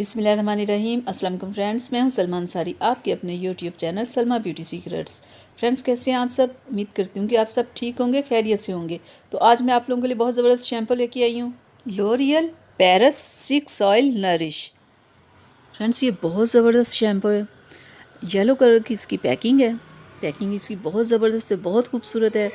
बिस्मिल्लाहिर्रहमानिर्रहीम। अस्सलाम वालेकुम फ्रेंड्स, मैं हूं सलमा अंसारी, आपके अपने YouTube channel Salma beauty secrets. Friends, कैसे हैं आप सब? उम्मीद करती हूँ कि आप सब ठीक होंगे, खैरियत से होंगे। तो आज मैं आप लोगों के लिए बहुत ज़बरदस्त शैम्पू लेके आई हूँ, L'Oreal Paris 6 oil nourish. Friends, ये बहुत ज़बरदस्त शैम्पू है। येलो कलर की इसकी पैकिंग है। पैकिंग इसकी बहुत ज़बरदस्त है, बहुत खूबसूरत है।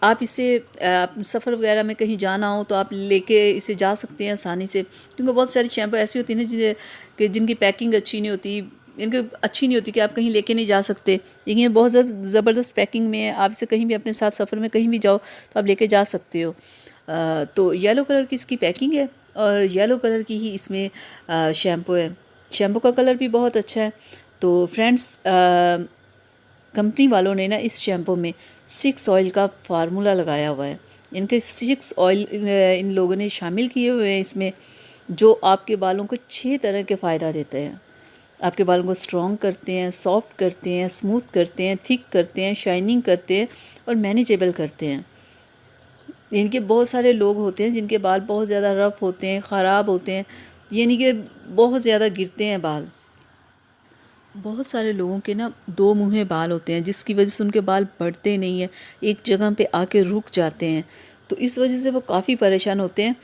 आप इसे सफ़र वगैरह में कहीं जाना हो तो आप लेके इसे जा सकते हैं आसानी से, क्योंकि बहुत सारी शैम्पू ऐसी होती हैं ना कि जिनकी पैकिंग अच्छी नहीं होती, इनकी अच्छी नहीं होती कि आप कहीं लेके नहीं जा सकते। लेकिन ये बहुत ज़बरदस्त पैकिंग में है, आप इसे कहीं भी अपने साथ सफ़र में कहीं भी जाओ तो आप लेके जा सकते हो। तो येलो कलर की इसकी पैकिंग है और येलो कलर की ही इसमें शैम्पू है। शैम्पू का कलर भी बहुत अच्छा है। तो फ्रेंड्स, कंपनी वालों ने ना इस शैम्पू में 6 ऑयल का फार्मूला लगाया हुआ है। इनके 6 ऑयल इन लोगों ने शामिल किए हुए हैं इसमें, जो आपके बालों को 6 तरह के फ़ायदा देते हैं। आपके बालों को स्ट्रॉन्ग करते हैं, सॉफ्ट करते हैं, स्मूथ करते हैं, थिक करते हैं, शाइनिंग करते हैं और मैनेजेबल करते हैं। इनके बहुत सारे लोग होते हैं जिनके बाल बहुत ज़्यादा रफ़ होते हैं, ख़राब होते हैं, यानी कि बहुत ज़्यादा गिरते हैं बाल। बहुत सारे लोगों के ना 2 मुँहे बाल होते हैं, जिसकी वजह से उनके बाल बढ़ते नहीं हैं, एक जगह पे आके रुक जाते हैं। तो इस वजह से वो काफ़ी परेशान होते हैं।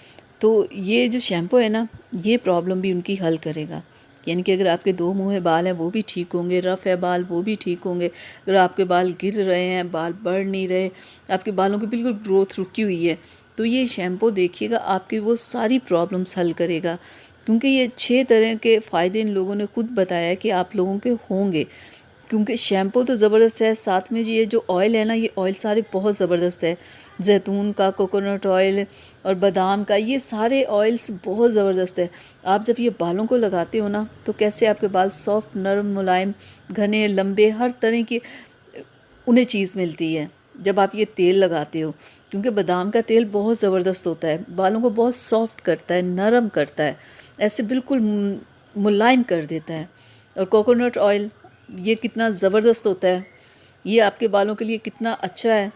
तो ये जो शैम्पू है ना, ये प्रॉब्लम भी उनकी हल करेगा। यानी कि अगर आपके 2 मुँहे बाल हैं वो भी ठीक होंगे, रफ़ है बाल वो भी ठीक होंगे। अगर आपके बाल गिर रहे हैं, बाल बढ़ नहीं रहे, आपके बालों की बिल्कुल ग्रोथ रुकी हुई है, तो ये शैम्पू देखिएगा आपकी वो सारी प्रॉब्लम्स हल करेगा। क्योंकि ये 6 तरह के फ़ायदे इन लोगों ने खुद बताया कि आप लोगों के होंगे। क्योंकि शैम्पू तो ज़बरदस्त है, साथ में ये जो ऑयल है ना, ये ऑयल सारे बहुत ज़बरदस्त है। जैतून का, कोकोनट ऑयल और बादाम का, ये सारे ऑयल्स बहुत ज़बरदस्त है। आप जब ये बालों को लगाते हो ना, तो कैसे आपके बाल सॉफ्ट, नरम, मुलायम, घने, लंबे, हर तरह की उन्हें चीज़ मिलती है जब आप ये तेल लगाते हो। क्योंकि बादाम का तेल बहुत ज़बरदस्त होता है, बालों को बहुत सॉफ्ट करता है, नरम करता है, ऐसे बिल्कुल मुलायम कर देता है। और कोकोनट ऑयल, ये कितना ज़बरदस्त होता है, ये आपके बालों के लिए कितना अच्छा है।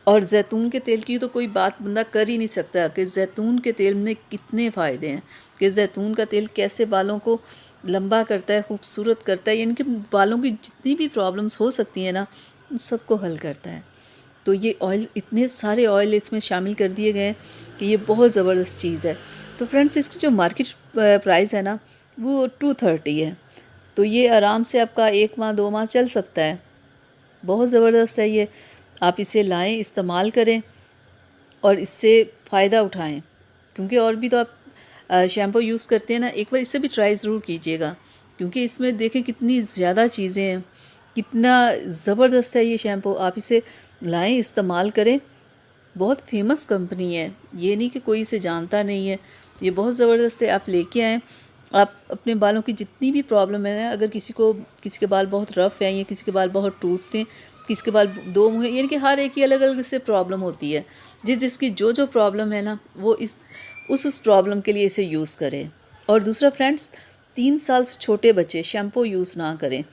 और जैतून के तेल की तो कोई बात बंदा कर ही नहीं सकता कि जैतून के तेल में कितने फ़ायदे हैं, कि जैतून का तेल कैसे बालों को लंबा करता है, खूबसूरत करता है, यानी कि बालों की जितनी भी प्रॉब्लम्स हो सकती हैं ना, उन सबको हल करता है। तो ये ऑयल, इतने सारे ऑयल इसमें शामिल कर दिए गए हैं कि ये बहुत ज़बरदस्त चीज़ है। तो फ्रेंड्स, इसकी जो मार्केट प्राइस है ना, वो 230 है। तो ये आराम से आपका 1 माह 2 माह चल सकता है। बहुत ज़बरदस्त है ये। आप इसे लाएं, इस्तेमाल करें और इससे फ़ायदा उठाएं। क्योंकि और भी तो आप शैम्पू यूज़ करते हैं ना, एक बार इसे भी ट्राई ज़रूर कीजिएगा। क्योंकि इसमें देखें कितनी ज़्यादा चीज़ें हैं, कितना ज़बरदस्त है ये शैम्पू। आप इसे लाएं, इस्तेमाल करें। बहुत फेमस कंपनी है, ये नहीं कि कोई इसे जानता नहीं है। ये बहुत ज़बरदस्त है, आप लेके आएँ। आप अपने बालों की जितनी भी प्रॉब्लम है ना, अगर किसी के बाल बहुत रफ़ हैं या किसी के बाल बहुत टूटते हैं, किसी के बाल 2 मुँह हैं, यानी कि हर एक की अलग अलग से प्रॉब्लम होती है। जिसकी जो प्रॉब्लम है ना, वो उस प्रॉब्लम के लिए इसे यूज़ करें। और दूसरा फ्रेंड्स, 3 साल से छोटे बच्चे शैम्पू यूज़ ना करें।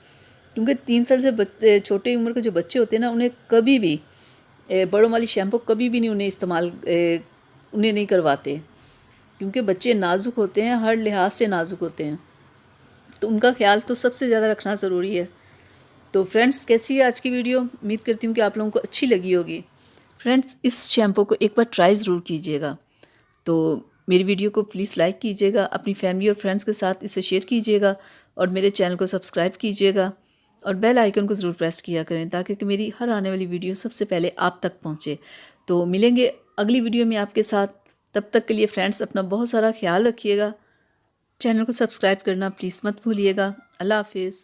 क्योंकि 3 साल से छोटी उम्र के जो बच्चे होते हैं ना, उन्हें कभी भी बड़ों वाली शैम्पू कभी भी नहीं उन्हें नहीं करवाते। क्योंकि बच्चे नाजुक होते हैं, हर लिहाज से नाजुक होते हैं, तो उनका ख्याल तो सबसे ज़्यादा रखना ज़रूरी है। तो फ्रेंड्स, कैसी है आज की वीडियो? उम्मीद करती हूँ कि आप लोगों को अच्छी लगी होगी। फ्रेंड्स, इस शैम्पू को एक बार ट्राई ज़रूर कीजिएगा। तो मेरी वीडियो को प्लीज़ लाइक कीजिएगा, अपनी फैमिली और फ्रेंड्स के साथ इसे शेयर कीजिएगा और मेरे चैनल को सब्सक्राइब कीजिएगा और बेल आइकन को ज़रूर प्रेस किया करें, ताकि कि मेरी हर आने वाली वीडियो सबसे पहले आप तक पहुँचे। तो मिलेंगे अगली वीडियो में आपके साथ। तब तक के लिए फ्रेंड्स, अपना बहुत सारा ख्याल रखिएगा। चैनल को सब्सक्राइब करना प्लीज़ मत भूलिएगा। अल्लाह हाफिज़।